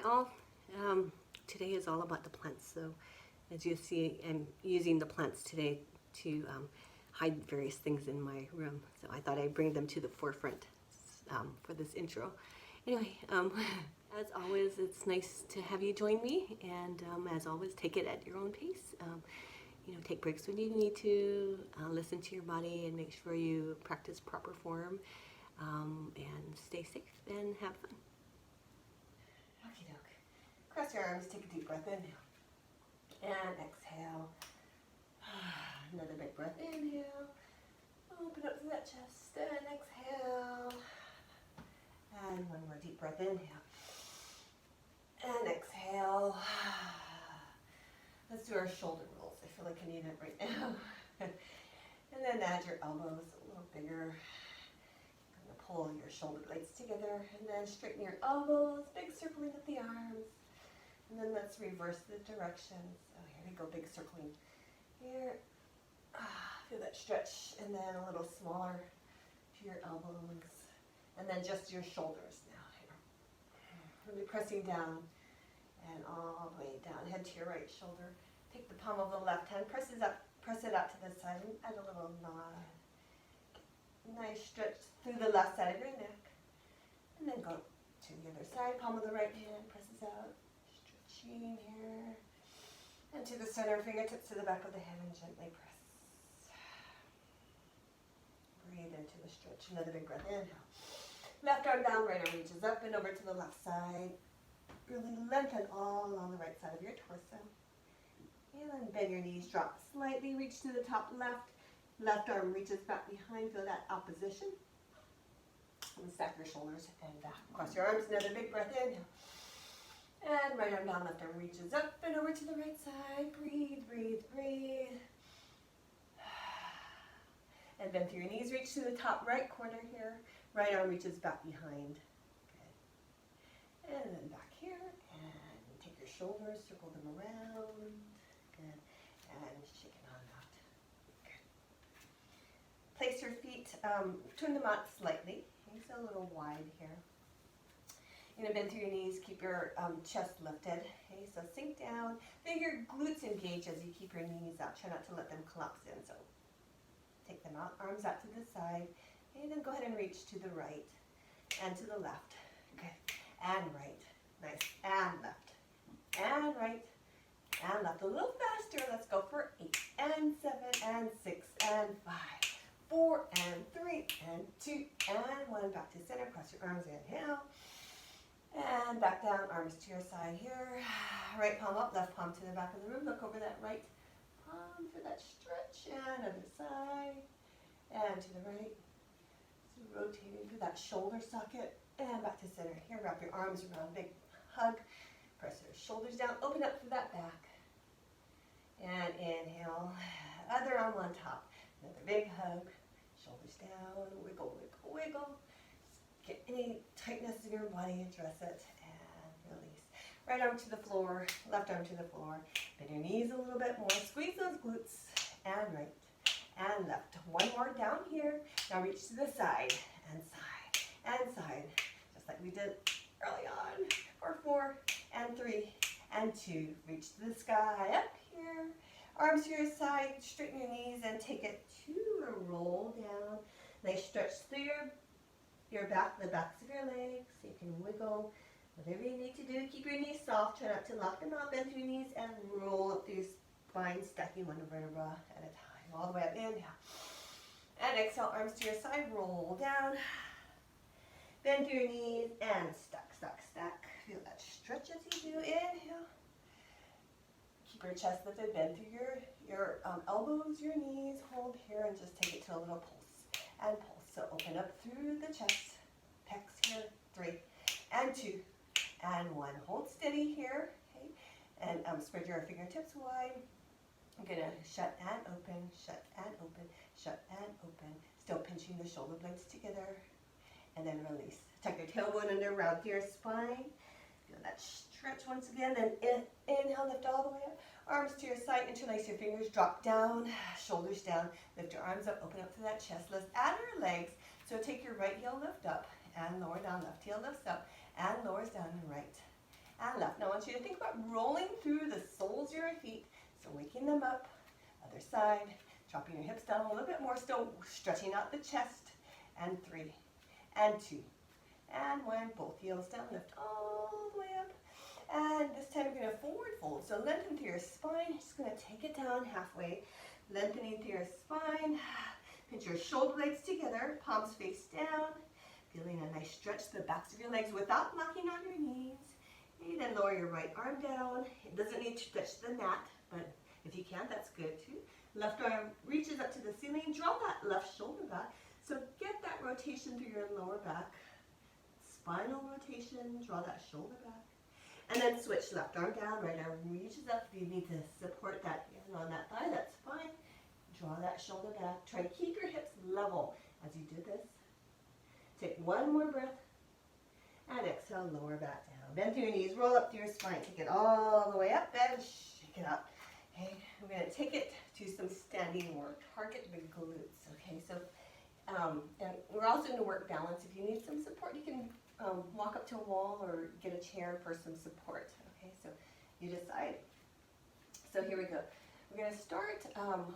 all. Today is all about the plants. So as you see, I'm using the plants today to hide various things in my room. So I thought I'd bring them to the forefront for this intro. Anyway, as always, it's nice to have you join me. And as always, take it at your own pace. Take breaks when you need to, listen to your body and make sure you practice proper form, and stay safe and have fun. Okie doke. Cross your arms, take a deep breath in and exhale. Another big breath, inhale. Open up through that chest and exhale. And one more deep breath, inhale. And exhale. Let's do our shoulder rolls. I feel like I need it right now. And then add your elbows a little bigger. You're going to pull your shoulder blades together and then straighten your elbows, big circling of the arms. And then let's reverse the directions. Oh, here we go, big circling. Here, feel that stretch, and then a little smaller to your elbows. And then just your shoulders now here. Really pressing down. And all the way down, head to your right shoulder. Take the palm of the left hand, press it out to the side, and add a little nod. Nice stretch through the left side of your neck. And then go to the other side, palm of the right hand, presses out. Stretching here. And to the center, fingertips to the back of the head, and gently press. Breathe into the stretch. Another big breath, inhale. Left arm down, right arm reaches up and over to the left side. Really lengthen all along the right side of your torso. And then bend your knees, drop slightly, reach to the top left. Left arm reaches back behind, feel that opposition. And stack your shoulders and back. Cross your arms, another big breath, inhale. And right arm down, left arm reaches up and over to the right side. Breathe, breathe, breathe. And bend through your knees, reach to the top right corner here. Right arm reaches back behind. And then back here, and take your shoulders, circle them around, good, and shake it on out, good. Place your feet, turn them out slightly, it's a little wide here. You're going to bend through your knees, keep your chest lifted, okay, so sink down, feel your glutes engage as you keep your knees out, try not to let them collapse in, so take them out, arms out to the side, and then go ahead and reach to the right and to the left, good. And right, nice, and left, and right, and left, a little faster, let's go for 8, and 7, and 6, and 5, 4, and 3, and 2, and 1, back to center, cross your arms, inhale, and back down, arms to your side here, right palm up, left palm to the back of the room, look over that right palm for that stretch, and other side, and to the right, so rotating through that shoulder socket, and back to center. Here, wrap your arms around, big hug. Press your shoulders down, open up through that back. And inhale, other arm on top. Another big hug, shoulders down, wiggle, wiggle, wiggle. Get any tightness in your body, address it, and release. Right arm to the floor, left arm to the floor. Bend your knees a little bit more, squeeze those glutes, and right, and left. One more down here. Now reach to the side, and side, just like we did early on, for 4, and 3, and 2. Reach to the sky, up here, arms to your side, straighten your knees, and take it to a roll down. Nice stretch through your back, the backs of your legs, so you can wiggle, whatever you need to do. Keep your knees soft, try not to lock them out, bend through your knees, and roll up through your spine, stacking one vertebra at a time, all the way up, inhale. And exhale, arms to your side, roll down. Bend through your knees and stack, stack, stack. Feel that stretch as you do. Inhale. Keep your chest lifted. Bend through your elbows, your knees. Hold here and just take it to a little pulse. And pulse. So open up through the chest. Pecs here. 3, and 2, and 1. Hold steady here. Okay. And spread your fingertips wide. I'm going to shut and open, shut and open, shut and open. Still pinching the shoulder blades together. And then release. Tuck your tailbone under, round through your spine. Feel that stretch once again. Then inhale, lift all the way up. Arms to your side, interlace your fingers, drop down, shoulders down. Lift your arms up, open up to that chest. Let's add our legs. So take your right heel, lift up, and lower down. Left heel lifts up, and lowers down, and right, and left. rolling through the soles of your feet. So waking them up. Other side. Dropping your hips down a little bit more. Still stretching out the chest. And 3. And 2. And 1. Both heels down. Lift all the way up. And this time you're going to forward fold. So lengthen through your spine. Just going to take it down halfway. Lengthening through your spine. Pinch your shoulder blades together. Palms face down. Feeling a nice stretch to the backs of your legs without knocking on your knees. And then lower your right arm down. It doesn't need to touch the mat, but if you can, that's good too. Left arm reaches up to the ceiling. Draw that left shoulder back. So get that rotation through your lower back. Spinal rotation. Draw that shoulder back. And then switch left arm down, right arm reaches up. If you need to support that hand on that thigh, that's fine. Draw that shoulder back. Try to keep your hips level as you do this. Take one more breath. And exhale, lower back down. Bend through your knees, roll up through your spine. Take it all the way up and shake it up. Okay, we're going to take it to some standing work. Target the glutes. Okay, so and we're also going to work balance. If you need some support, you can walk up to a wall or get a chair for some support. Okay, so you decide. So here we go. We're going to start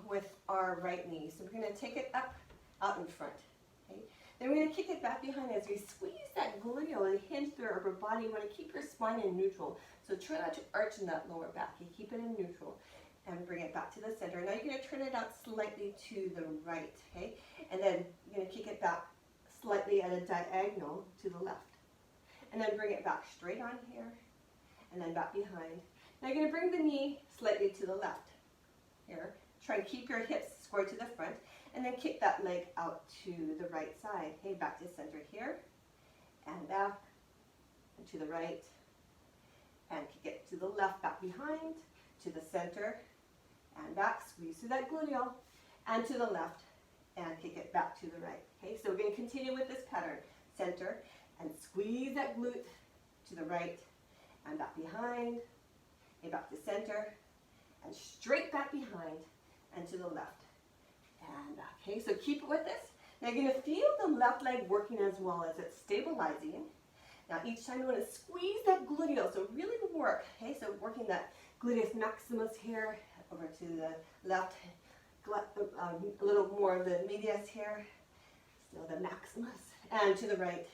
with our right knee. So we're going to take it up, out in front. Okay. Then we're going to kick it back behind as we squeeze that gluteal and hinge through our upper body. You want to keep your spine in neutral. So try not to arch in that lower back. You keep it in neutral and bring it back to the center. Now you're going to turn it out slightly to the right. Okay, and then you're going to kick it back slightly at a diagonal to the left. And then bring it back straight on here, and then back behind. Now you're going to bring the knee slightly to the left. Here, try and keep your hips square to the front, and then kick that leg out to the right side. Okay, back to center here, and back, and to the right, and kick it to the left, back behind, to the center, and back, squeeze through that gluteal, and to the left, and kick it back to the right. Okay, so we're going to continue with this pattern. Center, and squeeze that glute to the right, and back behind, and back to center, and straight back behind, and to the left, and back. Okay, so keep it with this. Now you're going to feel the left leg working as well as it's stabilizing. Now each time you want to squeeze that gluteal, so really work. Okay, so working that gluteus maximus here, over to the left, a little more of the medius here, still the maximus, and to the right,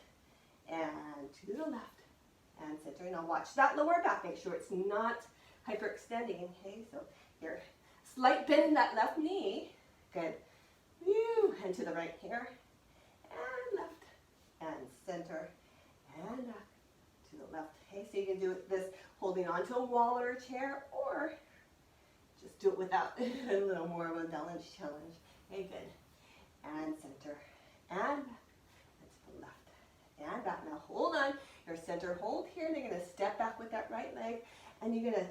and to the left, and center. Now watch that lower back, make sure it's not hyperextending. Okay, so here, slight bend in that left knee, good, and to the right here, and left, and center, and back to the left. Okay, so you can do this holding onto a wall or a chair, or just do it without a little more of a balance challenge. Okay, good, and center, and back, and to the left, and back. Now hold on, your center hold here, and you're going to step back with that right leg, and you're going to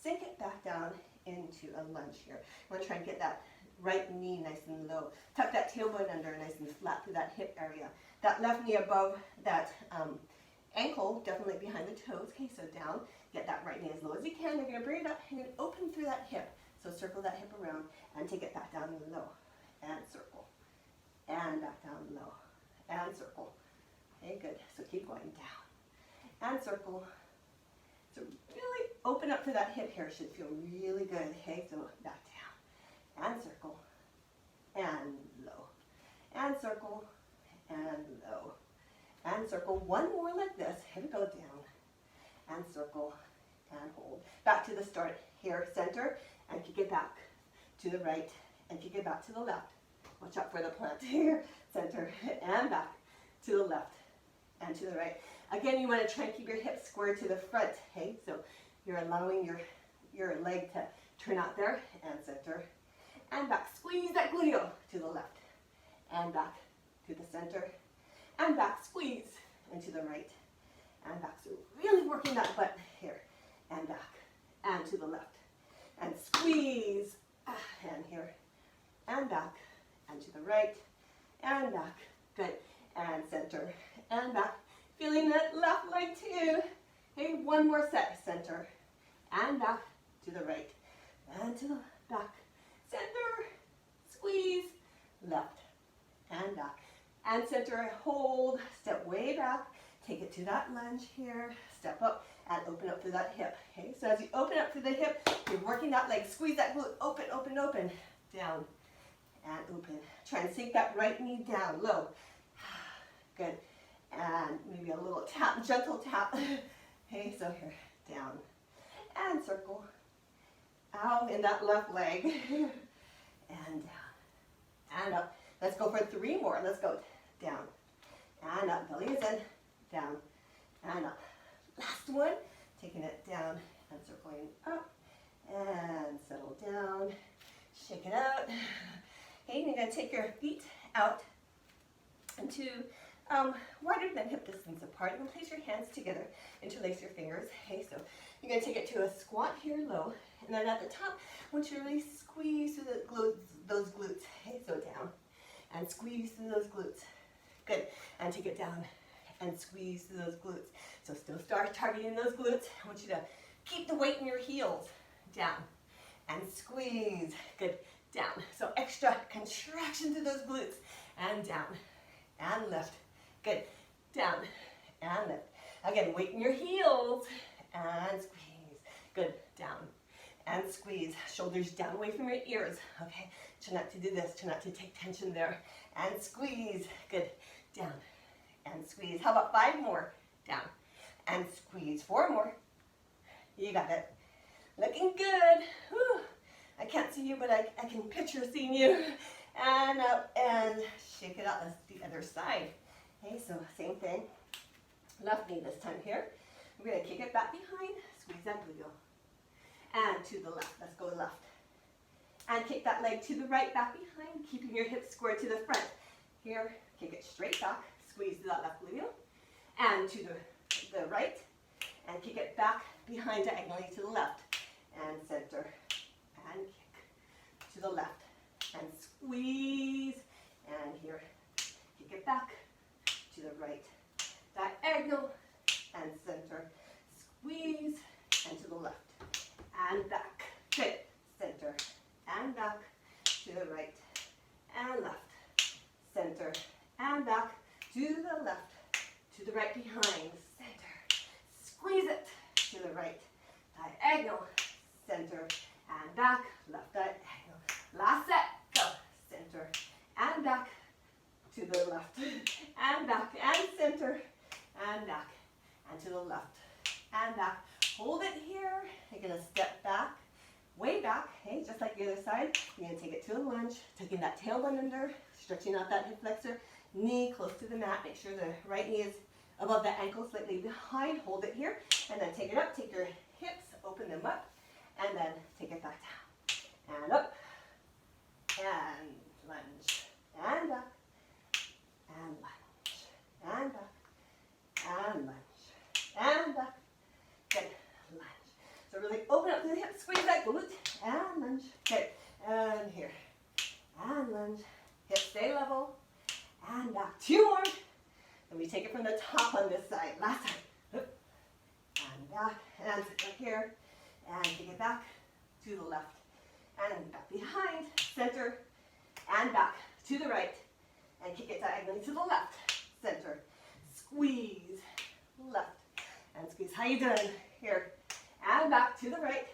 sink it back down into a lunge here. You want to try and get that right knee nice and low. Tuck that tailbone under nice and flat through that hip area. That left knee above that ankle, definitely behind the toes. Okay, so down. Get that right knee as low as you can. You're going to bring it up and then open through that hip. So circle that hip around and take it back down low. And circle. And back down low. And circle. Okay, good. So keep going down. And circle. So really open up for that hip here. Should feel really good. Okay, so back down. And circle. And low. And circle. And low. And circle. One more like this. Here we go, down. And circle. And hold. Back to the start. Here, center. And kick it back to the right. And kick it back to the left. Watch out for the plant. Here, center. And back to the left. And to the right. Again, you want to try and keep your hips square to the front. Okay, so you're allowing your leg to turn out there. And center. And back. Squeeze that gluteal to the left. And back to the center. And back. Squeeze. And to the right. And back. So really working that butt here. And back. And to the left. And squeeze. And here. And back. And to the right. And back. Good. And center. And back. Feeling that left leg too. Okay, one more set. Center. And back. To the right. And to the back. Center. Squeeze. Left. And back. And center. Hold. Step way back. take it to that lunge here, step up and open up through that hip. Okay, so as you open up through the hip, you're working that leg, squeeze that glute, open, open, open, down and open. Try and sink that right knee down, low. Good. And maybe a little tap, gentle tap. Okay, so here, down and circle. Out in that left leg. And down and up. Let's go for 3 more. Let's go down and up. Belly is in, down and up. Last one. Taking it down and circling up and settle down. Shake it out. Okay, you're going to take your feet out into wider than hip distance apart. You can place your hands together, interlace your fingers. Okay, so you're going to take it to a squat here low. And then at the top, I want you to really squeeze through those glutes. Okay, so down and squeeze through those glutes. Good. And take it down and squeeze through those glutes. So still start targeting those glutes. I want you to keep the weight in your heels. Down and squeeze. Good. Down. So extra contraction through those glutes. And down and lift. Good. Down and lift. Again, weight in your heels and squeeze. Good. Down and squeeze. Shoulders down away from your ears. Okay. Try not to do this. Try not to take tension there. And squeeze. Good. Down and squeeze. How about 5 more? Down and squeeze. 4 more. You got it. Looking good. Whew. I can't see you, but I can picture seeing you. And up and shake it out. That's the other side. Okay, so same thing. Left knee this time here. We're going to kick it back behind. Squeeze that glute. And to the left. Let's go left. And kick that leg to the right, back behind, keeping your hips square to the front. Here, kick it straight back. Squeeze that left glute. And to the right. And kick it back behind diagonally to the left. And center. And kick to the left. And squeeze. And here, kick it back to the right. Diagonal. And center. Squeeze. And to the left. And back. Good. Center. And back to the right. And left. Center. And back to the left. To the right behind. Center. Squeeze it to the right. Diagonal. Center. And back. Left diagonal. Last set. Go. Center. And back to the left. And back. And center. And back. And to the left. And back. Hold it here. You're going to step back, way back, okay, just like the other side. You're going to take it to a lunge, taking that tailbone under, stretching out that hip flexor, knee close to the mat. Make sure the right knee is above the ankle, slightly behind. Hold it here, and then take it up. Take your hips, open them up, and then take it back down. And up, and lunge, and back, and lunge, and back, and lunge, and back. Good. Lunge. So really open up the hips, squeeze that glute, and lunge. Good. And here. And lunge. Hips stay level. And back. 2 more. And we take it from the top on this side. Last side. And back. And sit right here. And take it back to the left. And back behind. Center. And back to the right. And kick it diagonally to the left. Center. Squeeze. Left. And squeeze. How you doing? Here. And back to the right.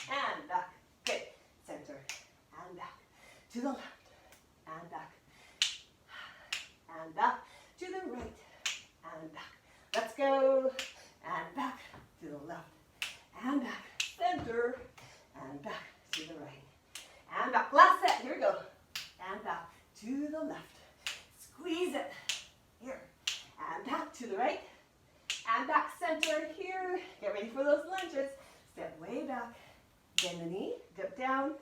And back. Good. Center. And back. To the left. And back. And back. To the right. And back. Let's go. And back. To the left. And back. Center. And back. To the right. And back. Last set. Here we go. And back. To the left. Squeeze it. Here. And back to the right. And back, center here. Get ready for those lunges. Step way back. Bend the knee. Dip down.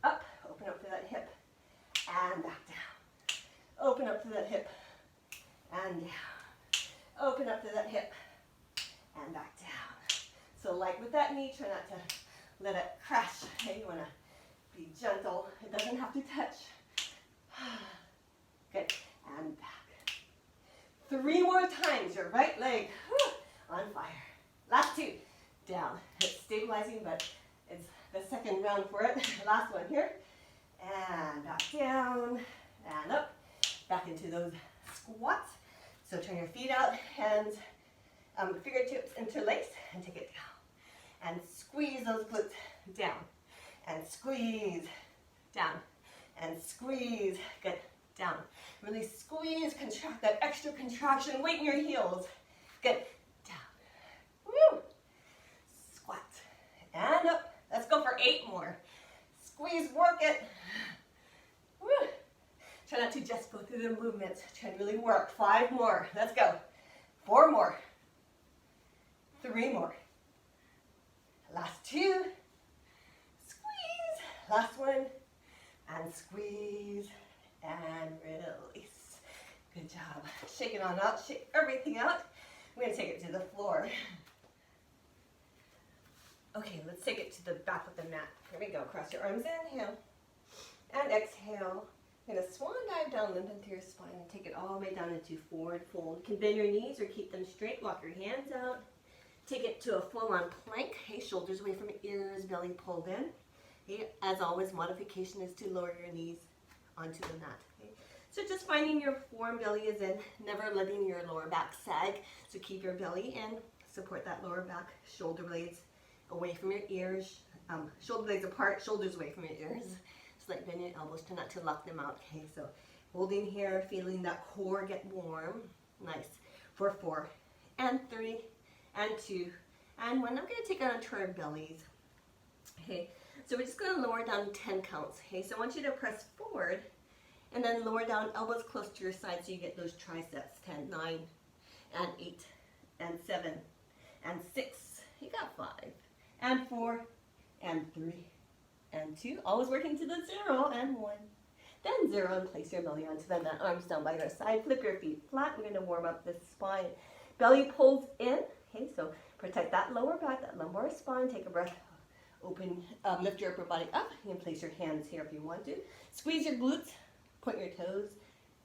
Up. Open up to that hip. And back down. Open up to that hip. And down. Open up to that hip. And back down. So like with that knee, try not to let it crash. Okay, you want to be gentle. It doesn't have to touch. Good. And back. 3 more times, your right leg on fire. Last 2, down. It's stabilizing, but it's the second round for it. Last one here. And back down, and up. Back into those squats. So turn your feet out, hands, fingertips interlace, and take it down. And squeeze those glutes down. And squeeze, down. And squeeze, good, down. Really squeeze, contract, that extra contraction, weight in your heels. Good, down. Woo! Squat. And up. Let's go for 8 more. Squeeze, work it. Woo! Try not to just go through the movements. Try to really work. 5 more. Let's go. 4 more. 3 more. Last 2. Squeeze. Last one. And squeeze. And release. Good job. Shake it on out. Shake everything out. We're going to take it to the floor. Okay, let's take it to the back of the mat. Here we go. Cross your arms, inhale. And exhale. You're going to swan dive down, limp into your spine, and take it all the way down into forward fold. You can bend your knees or keep them straight. Walk your hands out. Take it to a full-on plank. Hey, shoulders away from your ears, belly pulled in. Okay, as always, modification is to lower your knees onto the mat. Okay? So just finding your form, belly is in, never letting your lower back sag. So keep your belly in, support that lower back, shoulder blades away from your ears, shoulder blades apart, shoulders away from your ears. Slight bend your elbows, try not to lock them out. Okay, so holding here, feeling that core get warm. Nice. For 4, and 3, and 2, and 1. I'm going to take it onto our bellies. Okay, so we're just going to lower down 10 counts. Okay, so I want you to press forward and then lower down, elbows close to your side so you get those triceps. 10, 9, and 8, and 7, and 6. You got 5, and 4, and 3, and 2. Always working to the 0, and 1. Then 0, and place your belly onto the mat. Arms down by your side. Flip your feet flat. We're going to warm up the spine. Belly pulls in. Okay, so protect that lower back, that lumbar spine. Take a breath. Open, lift your upper body up. You can place your hands here if you want to. Squeeze your glutes. Point your toes.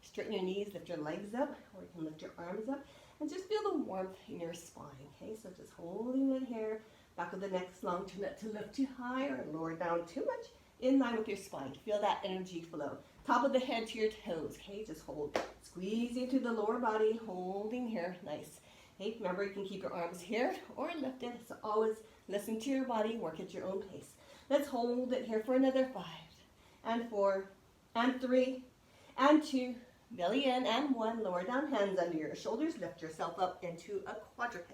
Straighten your knees. Lift your legs up. Or you can lift your arms up. And just feel the warmth in your spine. Okay, so just holding it here. Back of the neck is long. Try not to lift too high or lower down too much. In line with your spine. Feel that energy flow. Top of the head to your toes. Okay, just hold. Squeeze into the lower body. Holding here. Nice. Okay, remember you can keep your arms here or lifted. So always listen to your body. Work at your own pace. Let's hold it here for another 5, and 4, and 3, and 2. Belly in, and 1. Lower down, hands under your shoulders. Lift yourself up into a quadruped.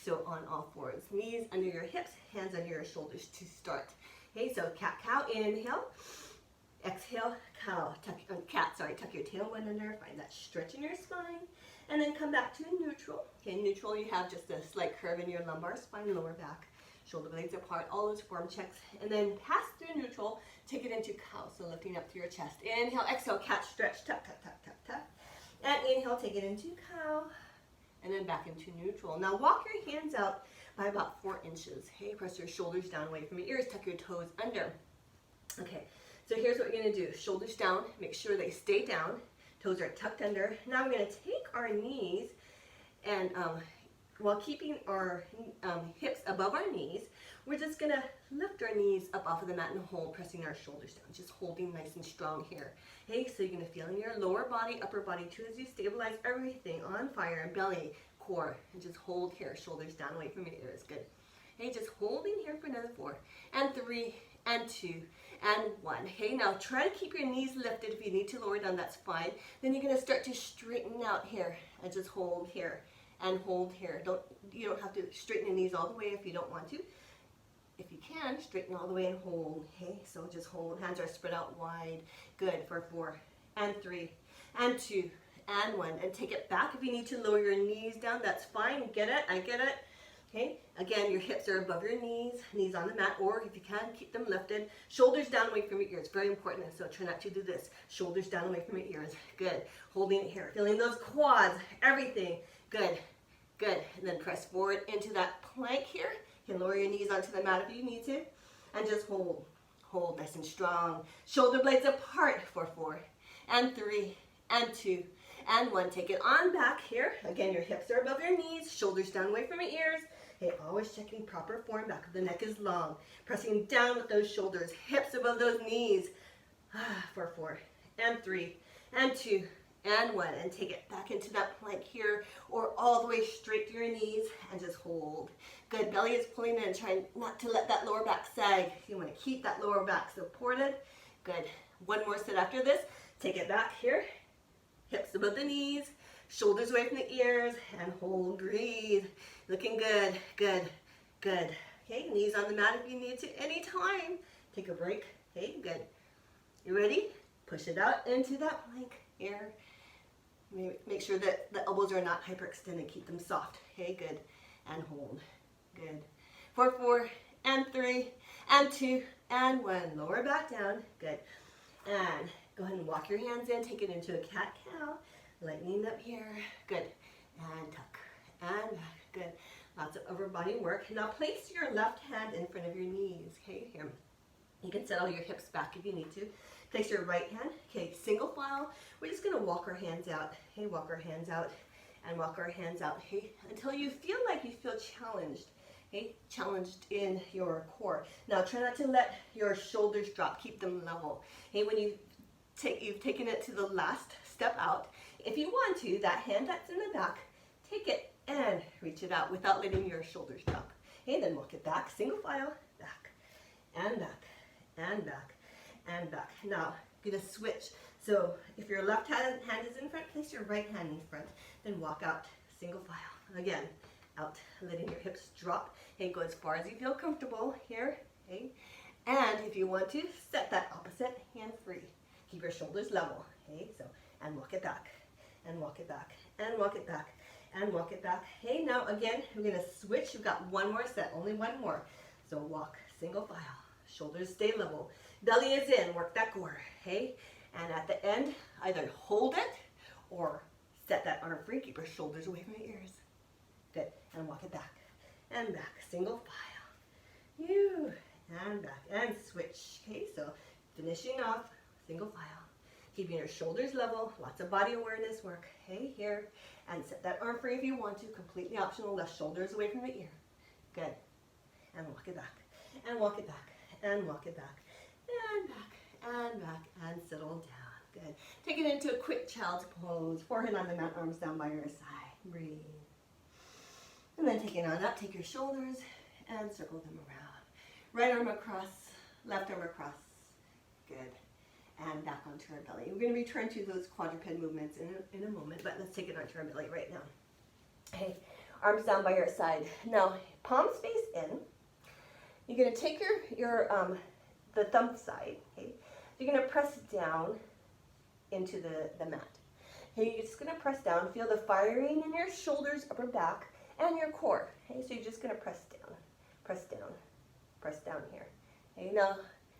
So on all fours. Knees under your hips, hands under your shoulders to start. Okay, so cat-cow, inhale. Exhale, cow. Tuck your tailbone under. Find that stretch in your spine. And then come back to neutral. Okay, neutral, you have just a slight curve in your lumbar spine, lower back. Shoulder blades apart, all those form checks. And then pass through neutral, take it into cow. So lifting up through your chest. Inhale, exhale, cat stretch, tuck, tuck, tuck, tuck, tuck. And inhale, take it into cow. And then back into neutral. Now walk your hands out by about 4 inches. Hey, press your shoulders down away from your ears. Tuck your toes under. Okay, so here's what we're going to do. Shoulders down. Make sure they stay down. Toes are tucked under. Now we're going to take our knees and while keeping our hips above our knees, we're just going to lift our knees up off of the mat and hold, pressing our shoulders down. Just holding nice and strong here. Okay, so you're going to feel in your lower body, upper body too as you stabilize everything on fire, and belly, core, and just hold here, shoulders down away from your ears. Good. Okay, just holding here for another 4, and 3, and 2, and 1. Okay, now try to keep your knees lifted. If you need to lower down, that's fine. Then you're going to start to straighten out here, and just hold here, and hold here. You don't have to straighten your knees all the way if you don't want to. If you can, straighten all the way and hold. Okay, so just hold. Hands are spread out wide. Good for 4, and 3, and 2, and 1. And take it back. If you need to lower your knees down, that's fine. Get it? I get it. Okay, again, your hips are above your knees on the mat, or if you can, keep them lifted. Shoulders down away from your ears, very important, so try not to do this. Shoulders down away from your ears, good. Holding it here, feeling those quads, everything, good, good. And then press forward into that plank here. You can lower your knees onto the mat if you need to, and just hold nice and strong. Shoulder blades apart for 4, and 3, and 2, and 1. Take it on back here. Again, your hips are above your knees, shoulders down away from your ears. Okay, always checking proper form. Back of the neck is long. Pressing down with those shoulders, hips above those knees. For 4, and 3, and 2, and 1, and take it back into that plank here, or all the way straight to your knees, and just hold. Good, belly is pulling in, trying not to let that lower back sag. You want to keep that lower back supported. Good, one more set after this. Take it back here, hips above the knees, shoulders away from the ears, and hold, breathe. Looking good, good, good. Okay, knees on the mat if you need to, anytime. Take a break, okay, good. You ready? Push it out into that plank here. Make sure that the elbows are not hyperextended. Keep them soft. Okay, good. And hold. Good. 4, 4, and 3, and 2, and 1. Lower back down. Good. And go ahead and walk your hands in. Take it into a cat-cow. Lightening up here. Good. And tuck. And back. Good. Lots of upper body work. Now place your left hand in front of your knees. Okay, here. You can settle your hips back if you need to. Place your right hand, okay, single file. We're just gonna walk our hands out. Hey, walk our hands out and walk our hands out, hey, until you feel like you feel challenged, okay, challenged in your core. Now try not to let your shoulders drop, keep them level. Hey, when you've taken it to the last step out, if you want to, that hand that's in the back, take it and reach it out without letting your shoulders drop. Okay, then walk it back, single file, back, and back, and back, and back. Now, I'm going to switch. So if your left hand is in front, place your right hand in front. Then walk out, single file. Again, out, letting your hips drop. Okay, go as far as you feel comfortable here. Okay, and if you want to, set that opposite hand free. Keep your shoulders level. Okay, so, and walk it back, and walk it back, and walk it back, and walk it back. Hey, now again, we're going to switch. You've got one more set, only one more. So walk, single file. Shoulders stay level. Belly is in, work that core, okay? And at the end, either hold it or set that arm free. Keep your shoulders away from your ears. Good, and walk it back and back, single file. You, and back, and switch, okay? So finishing off, single file. Keeping your shoulders level, lots of body awareness work, okay? Here, and set that arm free if you want to, completely optional, left shoulders away from the ear. Good, and walk it back, and walk it back, and walk it back, and back, and back, and settle down. Good. Take it into a quick child's pose. Forehead on the mat, arms down by your side. Breathe. And then take it on up. Take your shoulders and circle them around. Right arm across, left arm across. Good. And back onto our belly. We're going to return to those quadruped movements in a moment, but let's take it onto our belly right now. Okay. Arms down by your side. Now, palms face in. You're going to take the thumb side, okay? You're going to press down into the mat. Okay, you're just going to press down. Feel the firing in your shoulders, upper back, and your core. Okay, so you're just going to press down, press down, press down here. Okay, now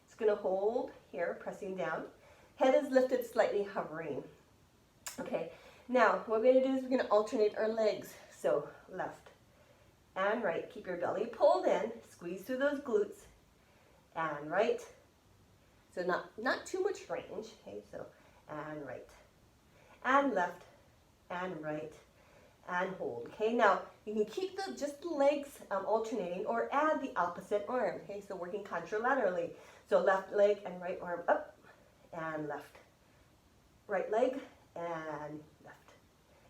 it's going to hold here, pressing down. Head is lifted, slightly hovering. Okay, now what we're going to do is we're going to alternate our legs. So left and right. Keep your belly pulled in. Squeeze through those glutes. And right. So not too much range. Okay, so and right. And left. And right. And hold. Okay, now you can keep just the legs alternating or add the opposite arm. Okay, so working contralaterally. So left leg and right arm up and left. Right leg and left.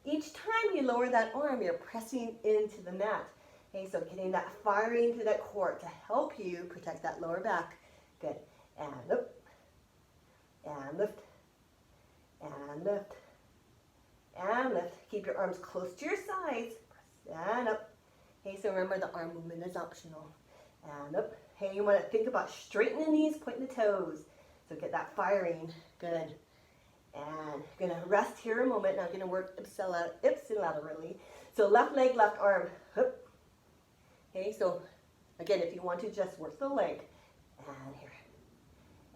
Each time you lower that arm, you're pressing into the mat. Okay, so getting that firing through that core to help you protect that lower back. Good. And up. And lift. And lift. And lift. Keep your arms close to your sides. And up. Okay, so remember the arm movement is optional. And up. Hey, you want to think about straightening the knees, pointing the toes. So get that firing. Good. And going to rest here a moment. Now I'm going to work ipsilaterally. So left leg, left arm. Hup. Okay, so again, if you want to just work the leg. And here.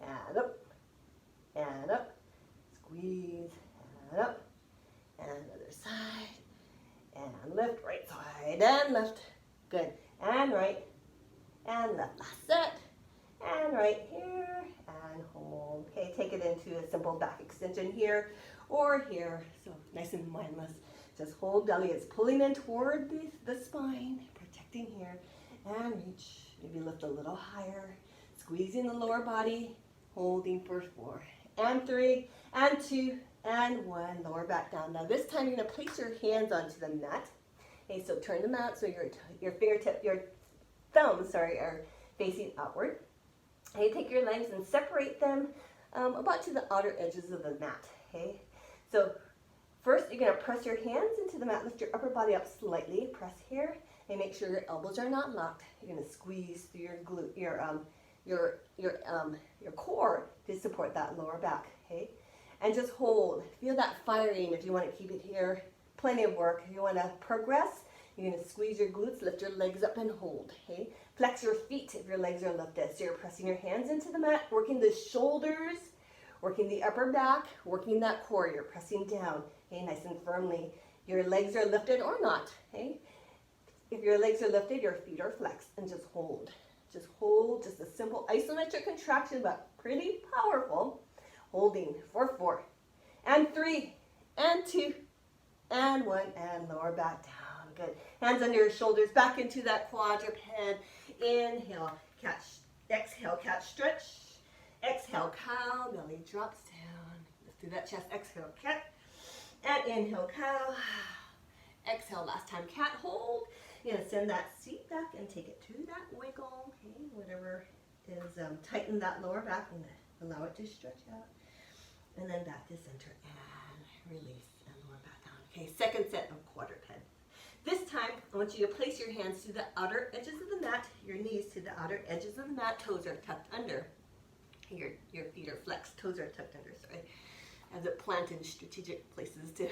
And up. And up. Squeeze. And up. And other side. And lift. Right side. And left. Good. And right. And left. Last set. And right here. And hold. Okay, take it into a simple back extension here or here. So nice and mindless. Just hold. Belly is pulling in toward the spine. Protecting here. And reach. Maybe lift a little higher. Squeezing the lower body. Holding for 4. And 3. And 2. and one, lower back down. Now this time you're gonna place your hands onto the mat. Okay, so turn them out so your fingertip, your thumbs, sorry, are facing outward. Okay, take your legs and separate them about to the outer edges of the mat. Okay, so first you're gonna press your hands into the mat, lift your upper body up slightly, press here, and make sure your elbows are not locked. You're gonna squeeze through your core to support that lower back. Okay, and just hold. Feel that firing if you want to keep it here. Plenty of work. If you want to progress, you're going to squeeze your glutes, lift your legs up and hold. Okay, flex your feet if your legs are lifted. So you're pressing your hands into the mat, working the shoulders, working the upper back, working that core. You're pressing down. Okay, nice and firmly. Your legs are lifted or not. Okay, if your legs are lifted, your feet are flexed, and just hold. Just hold. Just a simple isometric contraction, but pretty powerful. Holding for 4, and 3, and 2, and 1, and lower back down. Good. Hands under your shoulders, back into that quadruped. Inhale, catch. Exhale, catch, stretch. Exhale, cow. Belly drops down. Lift through that chest. Exhale, cat. And inhale, cow. Exhale, last time, cat. Hold. You're going to send that seat back and take it to that wiggle. Okay, whatever is tighten that lower back and allow it to stretch out. And then back to center and release and lower back down. Okay, second set of quadruped. This time, I want you to place your hands to the outer edges of the mat, your knees to the outer edges of the mat, toes are tucked under. Your feet are flexed, toes are tucked under, sorry. I have it planted in strategic places to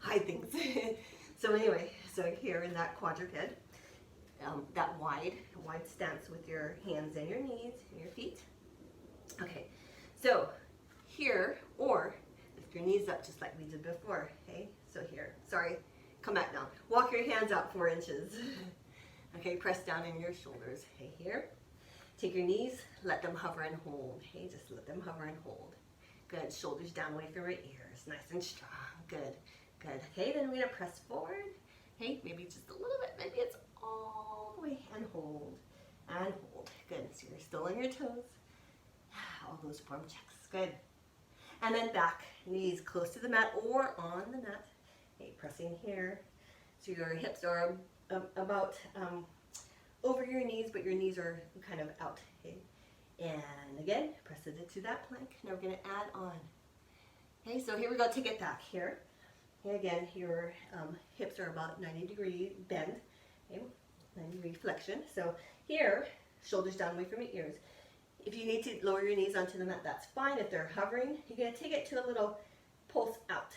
hide things. So anyway, so here in that quadruped, that wide stance with your hands and your knees and your feet. Okay, so here, or lift your knees up just like we did before. Okay, so here, sorry, come back down. Walk your hands out 4 inches. Okay, press down in your shoulders. Okay, here, take your knees, let them hover and hold. Okay, just let them hover and hold. Good, shoulders down away from your ears, nice and strong. Good, good. Okay, then we're gonna press forward. Okay, maybe just a little bit, maybe it's all the way, and hold, and hold. Good, so you're still on your toes. All those form checks, good. And then back, knees close to the mat or on the mat. Okay, pressing here. So your hips are about over your knees, but your knees are kind of out. Okay, and again, press it into that plank. Now we're going to add on. Okay, so here we go. Take it back here. Okay, again, your hips are about 90-degree bend. Okay, 90-degree flexion. So here, shoulders down away from your ears. If you need to lower your knees onto the mat, that's fine. If they're hovering, you're going to take it to a little pulse out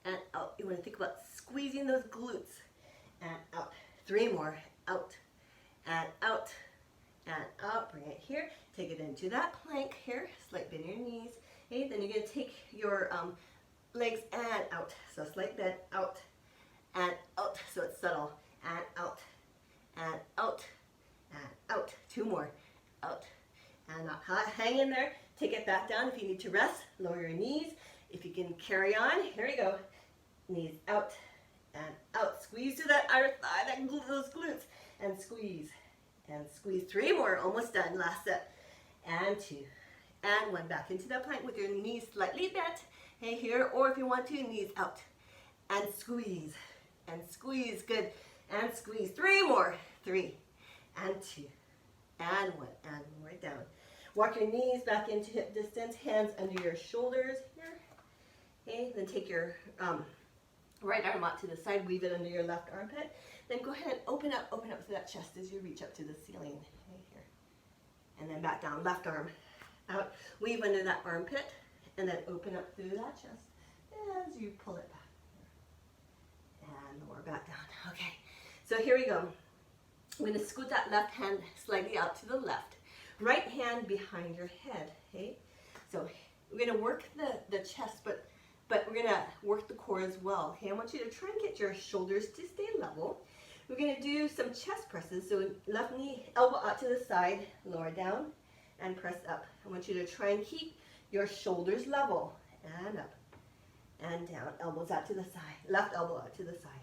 and out. You want to think about squeezing those glutes and out. 3 more. Out and out and out. Bring it here. Take it into that plank here. Slight bend in your knees. Okay, then you're going to take your legs and out. So slight bend out and out. So it's subtle. And out and out and out. 2 more. Out. And hang in there, take it back down. If you need to rest, lower your knees. If you can carry on, here we go. Knees out and out. Squeeze to that outer thigh, those glutes. And squeeze. And squeeze. 3 more, almost done. Last set. And 2. And 1. Back into that plank with your knees slightly bent. Hey, here, or if you want to, knees out. And squeeze. And squeeze. Good. And squeeze. 3 more. 3. And 2. And 1. And right down. Walk your knees back into hip distance, hands under your shoulders here. Okay, then take your right arm out to the side, weave it under your left armpit. Then go ahead and open up through that chest as you reach up to the ceiling. Okay, here. And then back down, left arm out, weave under that armpit, and then open up through that chest as you pull it back. And lower back down. Okay, so here we go. I'm going to scoot that left hand slightly out to the left. Right hand behind your head, okay? So we're going to work the chest, but we're going to work the core as well, okay? I want you to try and get your shoulders to stay level. We're going to do some chest presses. So left knee, elbow out to the side, lower down, and press up. I want you to try and keep your shoulders level, and up, and down. Elbows out to the side, left elbow out to the side,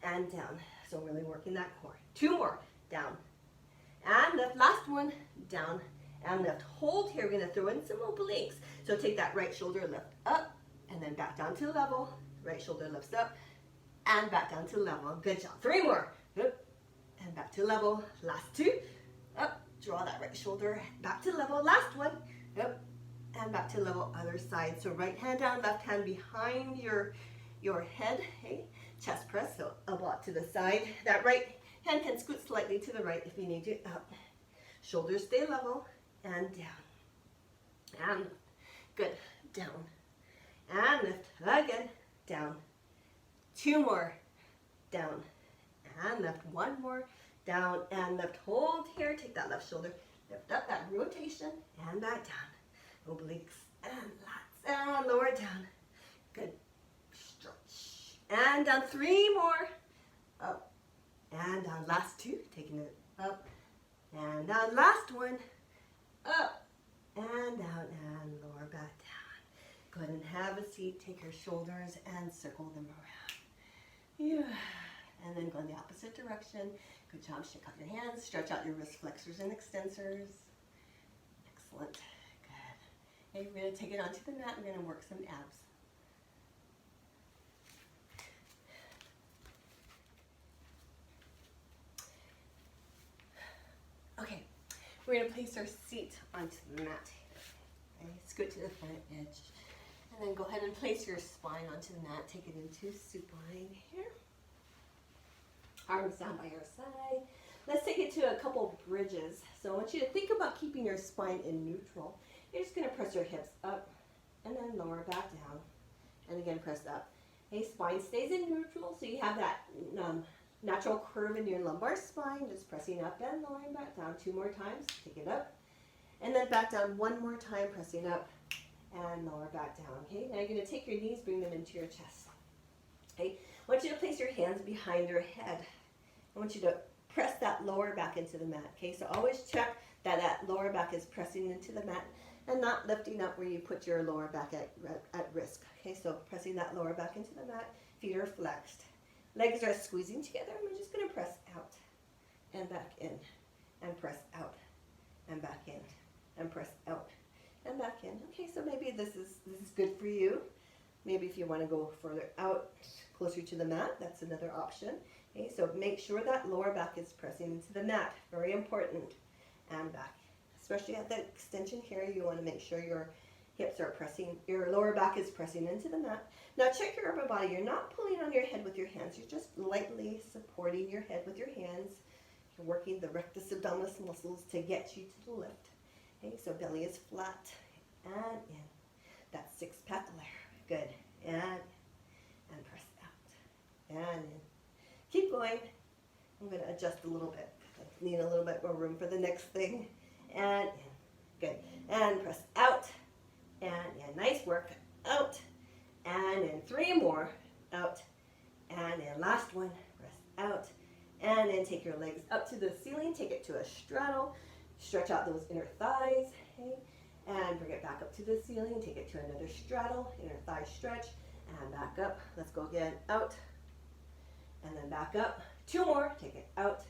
and down. So really working that core. 2 more, down, and lift. Last one, down and lift. Hold here. We're going to throw in some obliques. So take that right shoulder, lift up and then back down to level. Right shoulder lifts up, and back down to level. Good job. 3 more. Up, and back to level. Last 2. Up, draw that right shoulder back to level. Last one. Up, and back to level. Other side. So right hand down, left hand behind your head. Hey, chest press. So elbow out to the side. That right hand can scoot slightly to the right if you need to. Up. Shoulders stay level and down. And good. Down. And lift. Again. Down. 2 more. Down. And lift. 1 more. Down and lift. Hold here. Take that left shoulder. Lift up that rotation and back down. Obliques and lats and lower down. Good. Stretch. And down. 3 more. Up and down. Last 2. Taking it up and down. Last one. Up and down and lower back down. Go ahead and have a seat. Take your shoulders and circle them around. Yeah. And then go in the opposite direction. Good job. Shake out your hands. Stretch out your wrist flexors and extensors. Excellent. Good. Okay, we're going to take it onto the mat. We're going to work some abs. Okay, we're going to place our seat onto the mat. Okay, scoot to the front edge. And then go ahead and place your spine onto the mat. Take it into supine here. Arms down by your side. Let's take it to a couple bridges. So I want you to think about keeping your spine in neutral. You're just going to press your hips up and then lower back down. And again, press up. Okay, spine stays in neutral, so you have that natural curve in your lumbar spine. Just pressing up and lowering back down 2 more times. Take it up. And then back down 1 more time, pressing up and lower back down. Okay, now you're going to take your knees, bring them into your chest. Okay, I want you to place your hands behind your head. I want you to press that lower back into the mat. Okay, so always check that that lower back is pressing into the mat and not lifting up where you put your lower back at risk. Okay, so pressing that lower back into the mat, feet are flexed. Legs are squeezing together, and we're just going to press out and back in and press out and back in and press out and back in. Okay, so maybe this is good for you. Maybe if you want to go further out, closer to the mat, that's another option. Okay, so make sure that lower back is pressing into the mat. Very important. And back. Especially at the extension here, you want to make sure your hips are pressing, your lower back is pressing into the mat. Now check your upper body. You're not pulling on your head with your hands. You're just lightly supporting your head with your hands. You're working the rectus abdominis muscles to get you to the lift. Okay, so belly is flat and in. That 6-pack layer. Good. And press out. And in. Keep going. I'm going to adjust a little bit. I need a little bit more room for the next thing. And in. Good. And press out. And in. Nice work. Out. And in. 3 more. Out. And in. Last one. Press out. And then take your legs up to the ceiling. Take it to a straddle. Stretch out those inner thighs. Okay. And bring it back up to the ceiling. Take it to another straddle. Inner thigh stretch. And back up. Let's go again. Out. And then back up. 2 more. Take it out.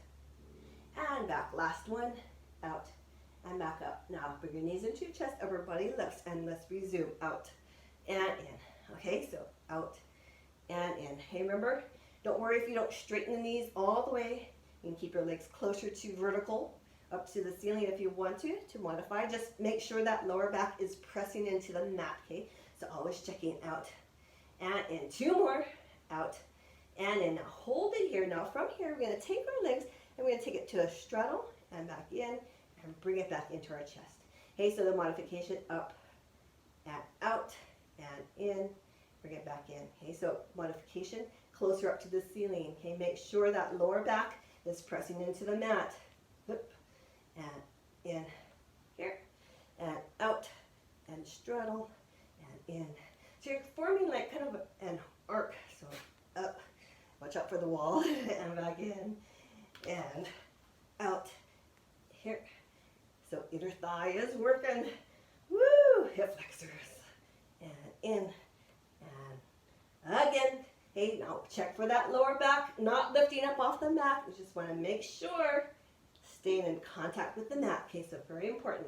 And back. Last one. Out. And back up. Now bring your knees into your chest. Upper body lifts. And let's resume. Out. And in. Okay, so out. And in. Hey, remember, don't worry if you don't straighten the knees all the way. You can keep your legs closer to vertical. Up to the ceiling if you want to modify. Just make sure that lower back is pressing into the mat. Okay, so always checking out. And in. 2 more. Out. And in. Now hold it here. Now from here, we're going to take our legs and we're going to take it to a straddle and back in and bring it back into our chest. Okay, so the modification up and out and in. Bring it back in. Okay, so modification closer up to the ceiling. Okay, make sure that lower back is pressing into the mat. Whoop, and in here and out and straddle and in. So you're forming like kind of an arc. So up. Watch out for the wall, and back in, and out, here. So inner thigh is working, woo, hip flexors, and in, and again. Hey, now check for that lower back, not lifting up off the mat. You just want to make sure, staying in contact with the mat. Okay, so very important,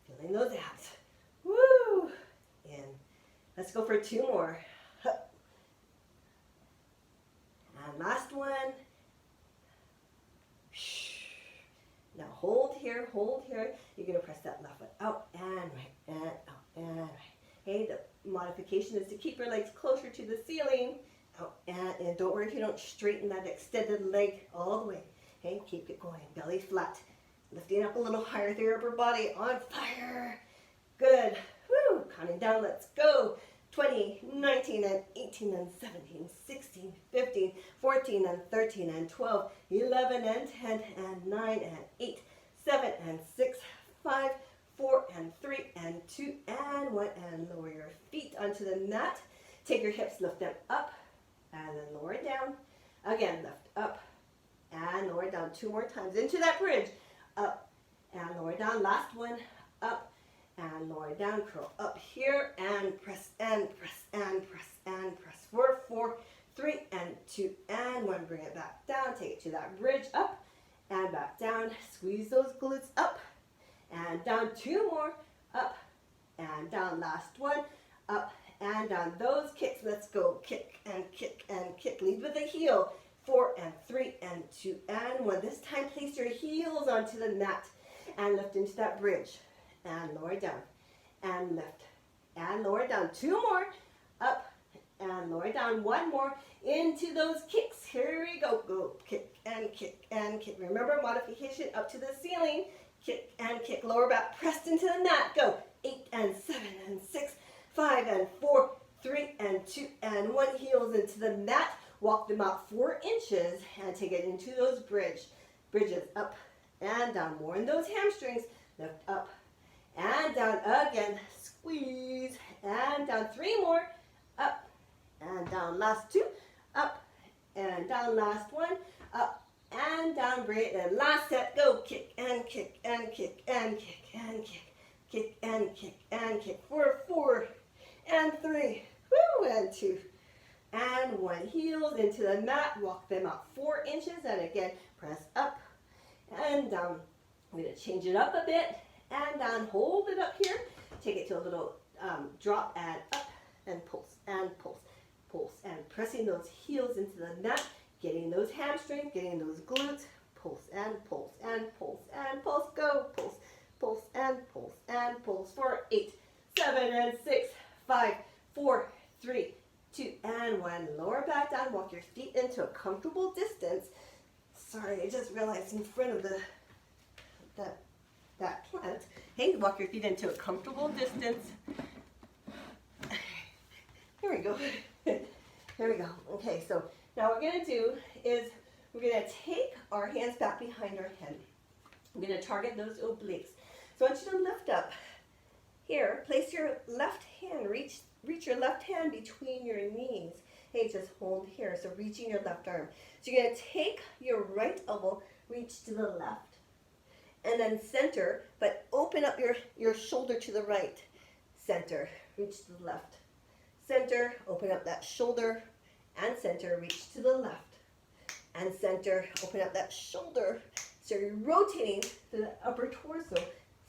feeling those abs, woo, in, Let's go for 2 more. And last one. Now hold here, hold here. You're going to press that left foot out and right, and out and right. Okay, the modification is to keep your legs closer to the ceiling. Out and don't worry if you don't straighten that extended leg all the way. Okay, keep it going. Belly flat. Lifting up a little higher through your upper body. On fire. Good. Woo. Counting down. Let's go. 20, 19, and 18, and 17, 16, 15, 14, and 13, and 12, 11, and 10, and 9, and 8, 7, and 6, 5, 4, and 3, and 2, and 1, and lower your feet onto the mat. Take your hips, lift them up, and then lower it down. Again, lift up, and lower it down 2 more times into that bridge. Up, and lower down. Last one, up, and lower down, curl up here, and press, and press, and press, and press. 4, 3, and 2, and 1. Bring it back down, take it to that bridge, up, and back down. Squeeze those glutes up, and down. 2 more, up, and down. Last one, up, and down. Those kicks, let's go. Kick, and kick, and kick. Lead with the heel. 4, and 3, and 2, and 1. This time, place your heels onto the mat, and lift into that bridge. And lower down, and lift, and lower down. 2 more, up, and lower down. 1 more, into those kicks. Here we go. Go, kick, and kick, and kick. Remember, modification up to the ceiling. Kick, and kick. Lower back pressed into the mat. Go. 8, and 7, and 6, 5, and 4, 3, and 2, and 1. Heels into the mat. Walk them out 4 inches, and take it into those bridges. Up, and down. More in those hamstrings. Lift up, and down again, squeeze, and down. 3 more, up, and down. Last 2, up, and down. Last 1, up, and down. Bring it in. Last set, go. Kick, and kick, and kick, and kick, and kick, kick, and kick, and kick. 4, and 3, woo, and 2, and 1. Heels into the mat, walk them out 4 inches, and again, press up and down. I'm going to change it up a bit. And down, hold it up here. Take it to a little drop and up and pulse and pulse, pulse and pressing those heels into the mat, getting those hamstrings, getting those glutes. Pulse and pulse and pulse and pulse. Go, pulse, pulse and pulse and pulse. 4, 8, 7, and 6, 5, 4, 3, 2, and 1. Lower back down. Walk your feet into a comfortable distance. Sorry, I just realized in front of that plant. Hey, walk your feet into a comfortable distance. Here we go. Here we go. Okay, so now what we're going to do is we're going to take our hands back behind our head. I'm going to target those obliques. So I want you to lift up. Here, place your left hand, reach your left hand between your knees. Hey, just hold here. So reaching your left arm. So you're going to take your right elbow, reach to the left. And then center, but open up your shoulder to the right. Center, reach to the left. Center, open up that shoulder, and center, reach to the left. And center, open up that shoulder. So you're rotating to the upper torso,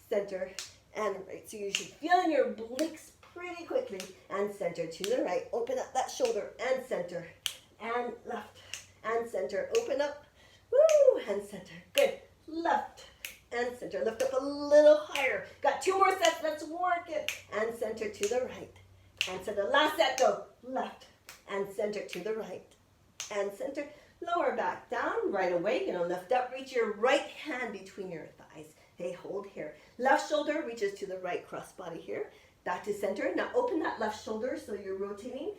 center, and right. So you should feel in your obliques pretty quickly. And center to the right, open up that shoulder, and center, and left, and center, open up, woo, and center. Good, left. And center, lift up a little higher. Got 2 more sets, let's work it. And center to the right. And center, last set, go. Left, and center to the right. And center, lower back down. Right away, you're gonna lift up, reach your right hand between your thighs. Hey, hold here. Left shoulder reaches to the right, cross body here. Back to center. Now open that left shoulder so you're rotating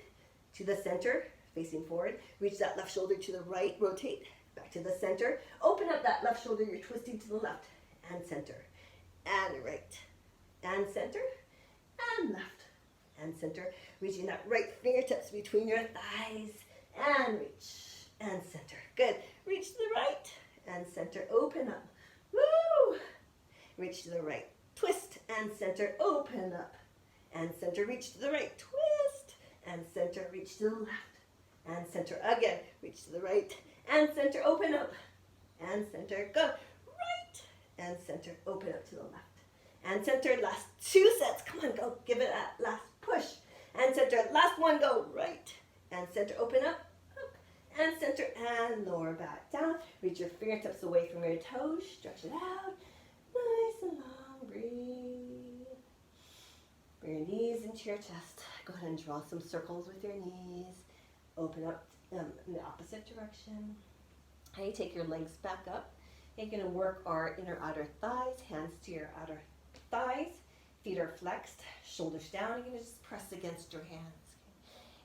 to the center, facing forward. Reach that left shoulder to the right, rotate. Back to the center. Open up that left shoulder, you're twisting to the left. And center, and right, and center, and left, and center. Reaching that right fingertips between your thighs, and reach, and center. Good. Reach to the right, and center. Open up. Woo! Reach to the right. Twist, and center. Open up, and center. Reach to the right. Twist, and center. Reach to the left, and center. Again. Reach to the right, and center. Open up, and center. Go. And center, open up to the left. And center, last 2 sets. Come on, go. Give it that last push. and center. Last one, go right and center. Open up, up and center and lower back down. Reach your fingertips away from your toes. Stretch it out. Nice and long. Breathe. Bring your knees into your chest. Go ahead and draw some circles with your knees. Open up in the opposite direction. Okay, take your legs back up. You're going to work our inner outer thighs, hands to your outer thighs. Feet are flexed, shoulders down. You're going to just press against your hands.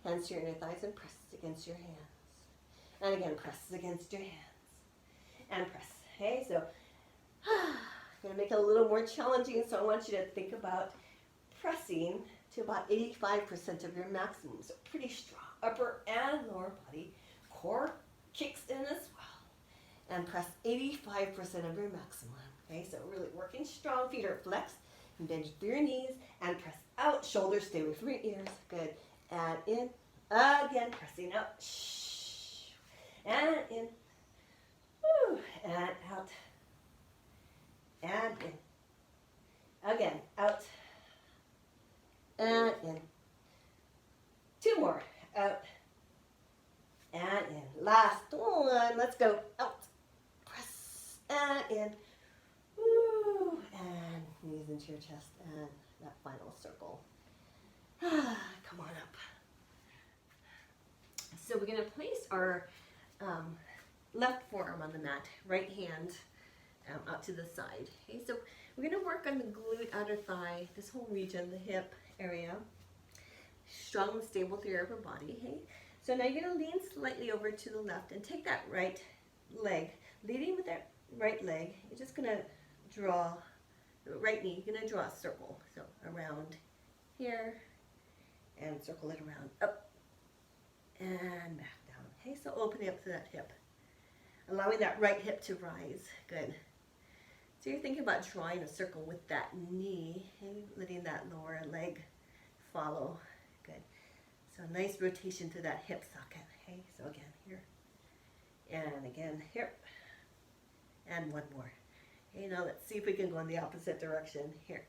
Hands to your inner thighs and press against your hands. And again, press against your hands. And press. Okay, so I'm going to make it a little more challenging, so I want you to think about pressing to about 85% of your maximum. So pretty strong. Upper and lower body. Core kicks in as well. And press 85% of your maximum. Okay, so really working strong. Feet are flexed. And bend through your knees and press out. Shoulders stay away from your ears. Good. And in. Again, pressing out. Shh. And in. Woo. And out. And in. Again, out. And in. Two more. Out. And in. Last one. Let's go. Out. Press. And in. Woo. And knees into your chest. And that final circle. Come on up. So we're going to place our left forearm on the mat, right hand out to the side. Okay, so we're going to work on the glute, outer thigh, this whole region, the hip area. Strong and stable through your upper body. Okay? So now you're going to lean slightly over to the left and take that right leg. Leading with that right leg, you're just going to draw, right knee, you're going to draw a circle. So around here and circle it around, up and back down. Okay, so opening up to that hip. Allowing that right hip to rise. Good. So you're thinking about drawing a circle with that knee, okay? Letting that lower leg follow. Good. So nice rotation to that hip socket. Okay, so again, here. And again, here. And one more. Okay, now let's see if we can go in the opposite direction. Here.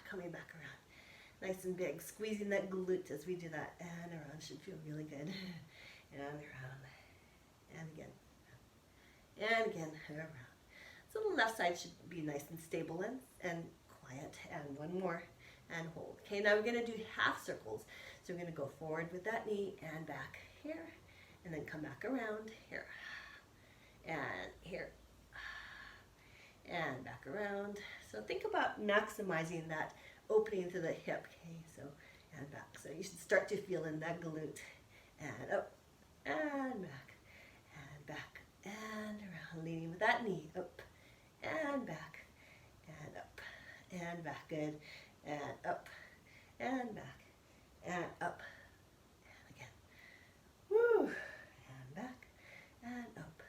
Coming back around. Nice and big. Squeezing that glute as we do that. And around. Should feel really good. And around. And again. And again, around. So the left side should be nice and stable and quiet. And one more. And hold. Okay, now we're going to do half circles. So we're going to go forward with that knee and back here. And then come back around here. And here. And back around. So think about maximizing that opening to the hip. Okay, so and back. So you should start to feel in that glute. And up. And back. And back. And around. Leaning with that knee. Up. And back. And up. And back. Good. And up. And back. And up. And again. Woo. And back. And up.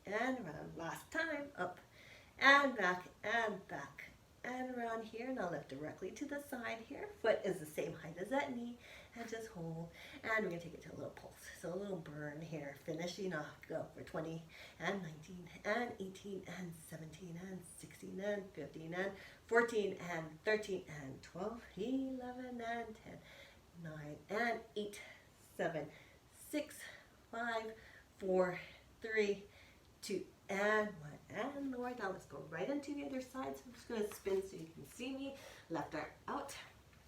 And around. Last time. Up. And back. And back. And around here. Now lift directly to the side here. Foot is the same height as that knee. And just hold. And we're going to take it to a little pulse. So a little burn here. Finishing off. Go for 20 and 19 and 18 and 17 and 16 and 15 and 14 and 13 and 12, 11 and 10, 9 and 8, 7, 6, 5, 4, 3, 2, and 1. And lower. Now let's go right into the other side. So I'm just going to spin so you can see me. Left arm out.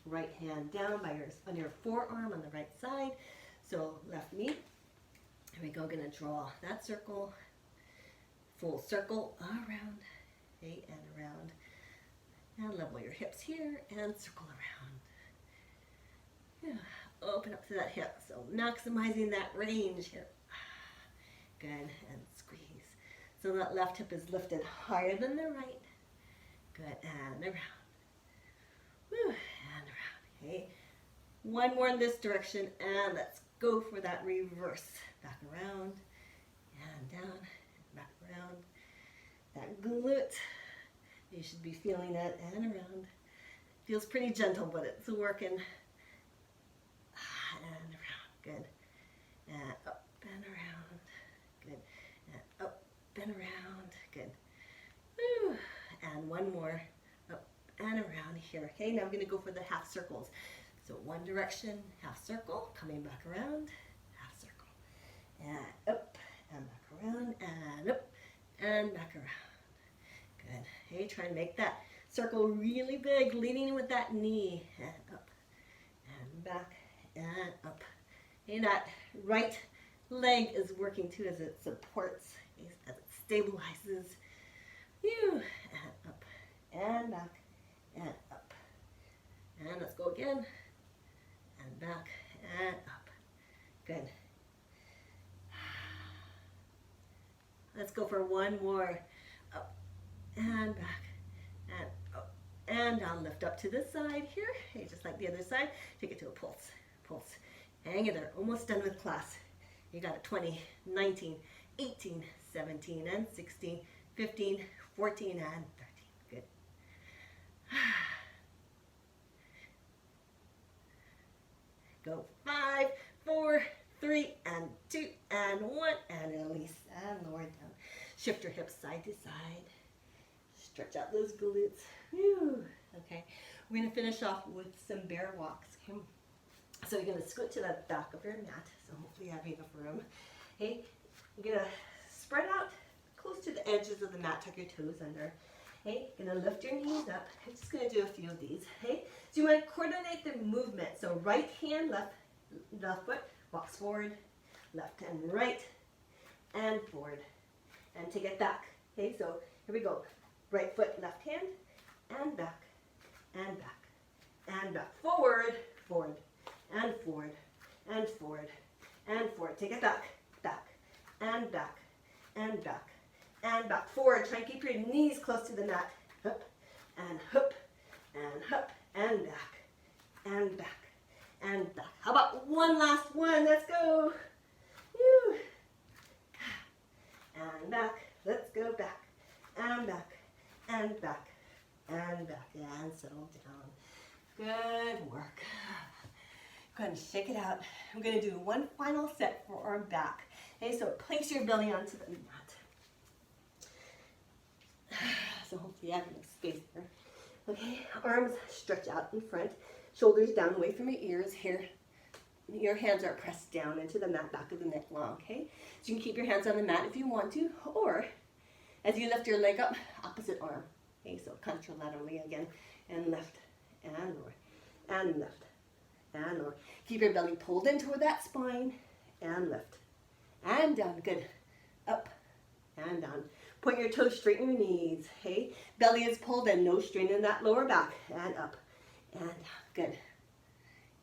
Right hand down on your forearm on the right side. So left knee. Here we go. Going to draw that circle. Full circle around. Okay, and around. And level your hips here and circle around. Yeah. Open up to that hip. So maximizing that range here. Good. And squeeze. So that left hip is lifted higher than the right. Good. And around. Woo. And around. Okay. One more in this direction. And let's go for that reverse. Back around. And down. Back around. That glute. You should be feeling it and around. Feels pretty gentle, but it's working. And around. Good. And up and around. Good. And up and around. Good. Woo. And one more. Up and around here. Okay, now we're going to go for the half circles. So one direction, half circle, coming back around, half circle. And up, and back around, and up, and back around. Good. Hey, try and make that circle really big, leading with that knee. And up, and back, and up. Hey, that right leg is working too as it supports, as it stabilizes. You, and up, and back, and up. And let's go again. And back, and up. Good. Let's go for one more. Up, and back, and up, and down. Lift up to this side here. Hey, just like the other side. Take it to a pulse. Pulse. Hang in there. Almost done with class. You got it. 20, 19, 18, 17, and 16, 15, 14, and 13. Good. Go 5, 4, 3, and 2, and 1, and release, and lower down. Shift your hips side to side. Stretch out those glutes. Whew. Okay, we're going to finish off with some bear walks. Okay? So you're going to scoot to the back of your mat. So hopefully you have enough room. Okay, you're going to spread out close to the edges of the mat. Tuck your toes under. Okay, you're going to lift your knees up. I'm just going to do a few of these. Okay, so you want to coordinate the movement. So right hand, left foot walks forward, left and right, and forward, and take it back. Okay, so here we go. Right foot, left hand, and back, and back, and back. Forward, forward, and forward, and forward, and forward. Take it back, back, and back, and back, and back. Forward. Try and keep your knees close to the mat. Hup, and hup, and hup, and back, and back, and back. How about one last one? Let's go. Woo. And back. Let's go back, and back, and back, and back, and settle down. Good work. Go ahead and shake it out. I'm going to do one final set for our back. Okay, so place your belly onto the mat. So hopefully you have enough space there. Okay, arms stretch out in front, shoulders down away from your ears. Here, your hands are pressed down into the mat, back of the neck long, okay? So you can keep your hands on the mat if you want to, or as you lift your leg up, opposite arm. Okay, so contralaterally again, and lift, and lower, and lift, and lower. Keep your belly pulled in toward that spine, and lift, and down. Good. Up, and down. Point your toes straight in your knees, okay? Belly is pulled in, no strain in that lower back, and up, and down. Good.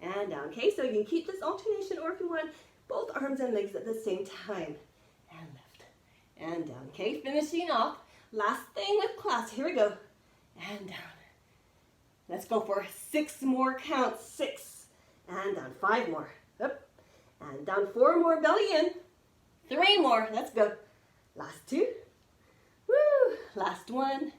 And down, okay? So you can keep this alternation, or if you want, both arms and legs at the same time. And lift, and down, okay? Finishing off, last thing with class, here we go. And down. Let's go for 6 more counts. 6, and down. 5 more, up, and down. 4 more, belly in. 3 more, let's go. Last 2. Woo! Last 1.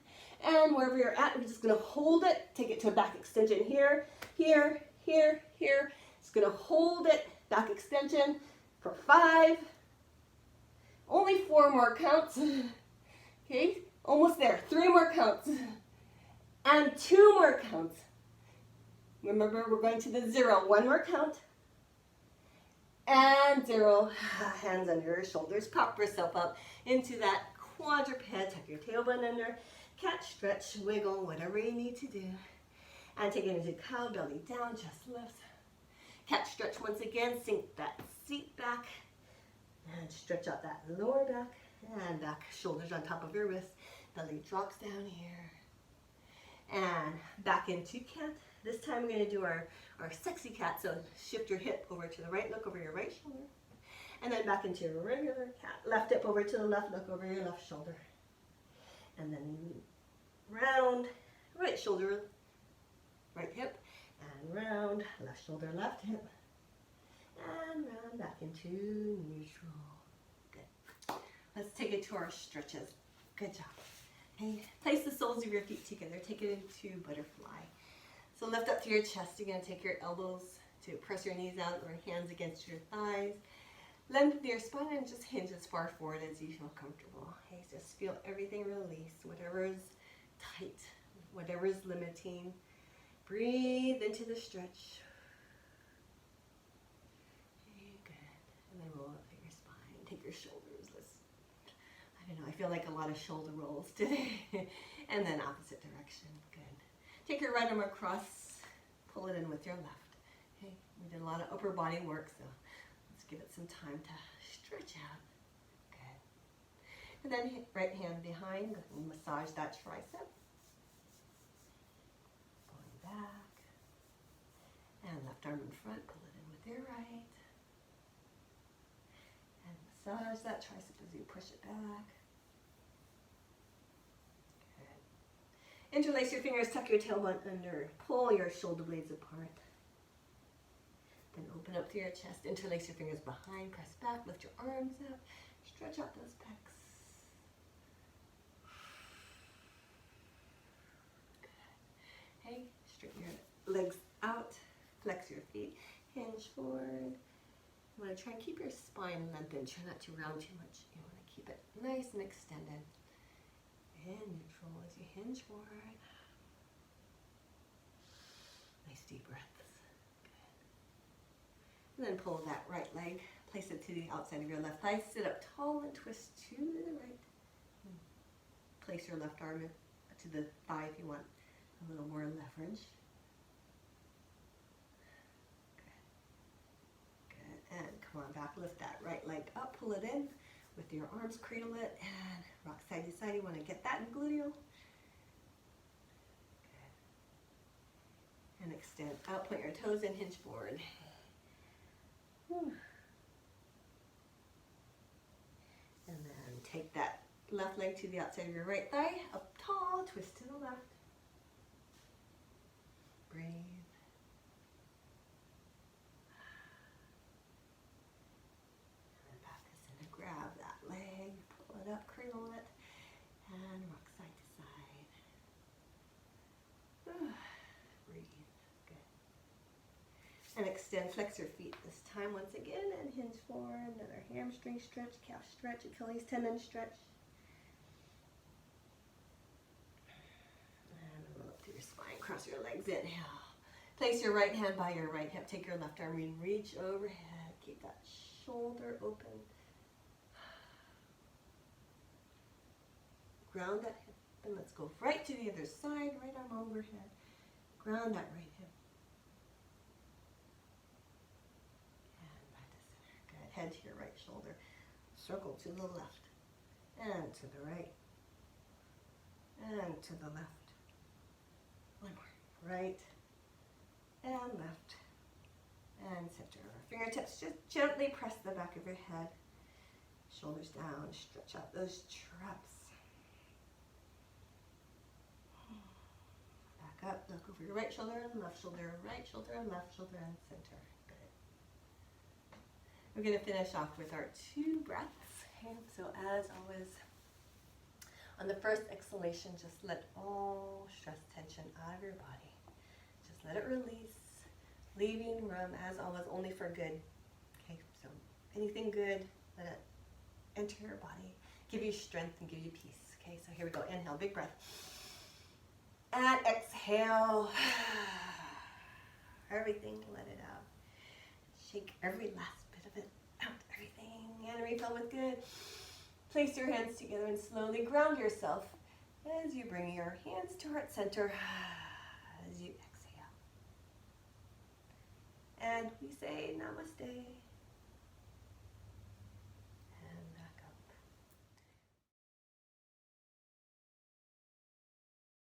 And wherever you're at, we're just gonna hold it, take it to a back extension here, here, here, here. Just gonna hold it, back extension for 5. Only 4 more counts. Okay, almost there. 3 more counts. And 2 more counts. Remember, we're going to the 0. 1 more count. And 0. Hands under your shoulders. Pop yourself up into that quadruped. Tuck your tailbone under. Cat stretch, wiggle, whatever you need to do. And take it into cow, belly down, chest lifts. Cat stretch once again, sink that seat back. And stretch out that lower back and back. Shoulders on top of your wrist. Belly drops down here. And back into cat. This time we're going to do our sexy cat. So shift your hip over to the right, look over your right shoulder. And then back into your regular cat. Left hip over to the left, look over your left shoulder. And then round, right shoulder, right hip, and round, left shoulder, left hip, and round back into neutral. Good. Let's take it to our stretches. Good job. Okay, place the soles of your feet together. Take it into butterfly. So lift up through your chest. You're going to take your elbows to press your knees out or hands against your thighs. Lengthen your spine and just hinge as far forward as you feel comfortable. Okay, just feel everything release. Whatever is tight, whatever is limiting. Breathe into the stretch. and roll up through your spine. Take your shoulders. I don't know, I feel like a lot of shoulder rolls today. And then opposite direction. Good. Take your right arm across, pull it in with your left. Okay, we did a lot of upper body work, so let's give it some time to stretch out. Good. And then right hand behind, and massage that tricep. Going back. And left arm in front, pull it in with your right. And massage that tricep as you push it back. Interlace your fingers, tuck your tailbone under, pull your shoulder blades apart. Then open up through your chest, interlace your fingers behind, press back, lift your arms up, stretch out those pecs. Good. Hey, straighten your legs out, flex your feet, hinge forward. You want to try and keep your spine lengthened, try not to round too much. You want to keep it nice and extended. And neutral as you hinge forward. Nice deep breaths. Good. And then pull that right leg, place it to the outside of your left thigh, sit up tall and twist to the right. Place your left arm to the thigh if you want a little more leverage. Good. Good. And come on back, lift that right leg up, pull it in. With your arms, cradle it, and rock side to side. You want to get that in gluteal. Good. And extend out, point your toes in, hinge forward. Whew. And then take that left leg to the outside of your right thigh, up tall, twist to the left. Breathe. Grab that leg, pull it up, cradle it, and rock side to side. Breathe. Good. And extend, flex your feet this time once again, and hinge forward. Another hamstring stretch, calf stretch, Achilles tendon stretch. And roll up through your spine, cross your legs, inhale. Place your right hand by your right hip, take your left arm and reach overhead. Keep that shoulder open. Ground that hip, then let's go right to the other side, right arm overhead. Ground that right hip. And back to center. Good. Head to your right shoulder. Circle to the left. And to the right. And to the left. One more. Right. And left. And center. Fingertips, just gently press the back of your head. Shoulders down. Stretch out those traps. Up, look over your right shoulder and left shoulder, right shoulder and left shoulder and center. Good. We're going to finish off with our 2 breaths. Okay, so as always, on the first exhalation, just let all stress tension out of your body. Just let it release, leaving room as always only for good. Okay, so anything good, let it enter your body, give you strength and give you peace. Okay, so here we go. Inhale, big breath. And exhale. Everything, let it out. Shake every last bit of it out. Everything. And refill with good. Place your hands together and slowly ground yourself as you bring your hands to heart center as you exhale. And we say namaste.